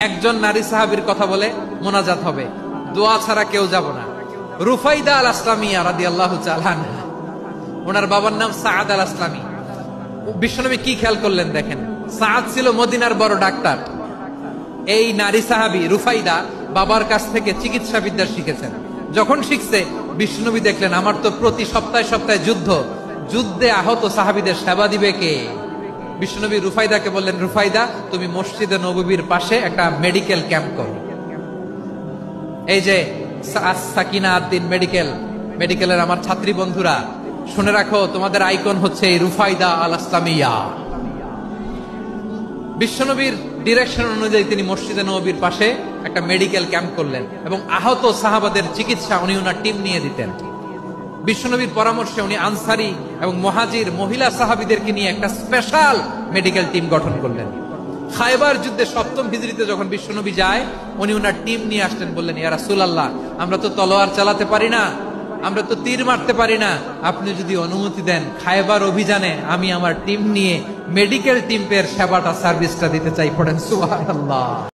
একজন নারী সাহাবীর কথা বলে মোনাজাত হবে, দোয়া ছাড়া কেউ যাব না। রুফাইদা আল আসলামিয়া রাদিয়াল্লাহু তাআলা আনহা, ওনার বাবার নাম সাআদ আল আসলামি। বিশ্বনবী কি খেয়াল করলেন দেখেন, সাআদ ছিল মদিনার বড় ডাক্তার। এই নারী সাহাবী রুফাইদা বাবার কাছ থেকে চিকিৎসা বিদ্যা শিখেছেন। যখন শিখছে, বিশ্বনবী দেখলেন আমার তো প্রতি সপ্তাহে সপ্তাহে যুদ্ধে আহত সাহাবীদের সেবা দিবে কে? বিশ্বনবী রুফাইদাকে বললেন, রুফাইদা তুমি মসজিদে নববীর পাশে একটা মেডিকেল ক্যাম্প করো। এই যে সাকিনা আদ্দিন মেডিকেলের আমার ছাত্রী বন্ধুরা শুনে রাখো, তোমাদের আইকন হচ্ছে এই রুফাইদা আল আসলামিয়া। বিশ্বনবীর ডিরেকশন অনুযায়ী তিনি মসজিদে নববীর পাশে একটা মেডিকেল ক্যাম্প করলেন এবং আহত সাহাবাদের চিকিৎসা উনি ওনার টিম নিয়ে দিতেন। বিশ্বনবীর পরামর্শে উনি আনসারি এবং মুহাজির মহিলা সাহাবীদেরকে নিয়ে একটা স্পেশাল মেডিকেল টিম গঠন করলেন। খায়বার যুদ্ধে 7ম হিজরিতে যখন বিশ্বনবী যায়, উনি ওনার টিম নিয়ে আসলেন, বললেন, ইয়া রাসূলুল্লাহ, আমরা তো তলোয়ার চালাতে পারি না, আমরা তো তীর মারতে পারি না, আপনি যদি অনুমতি দেন খায়বার অভিযানে আমি আমার টিম নিয়ে মেডিকেল টিমের সেবাটা সার্ভিসটা দিতে চাই। পড়েন সুবহানাল্লাহ।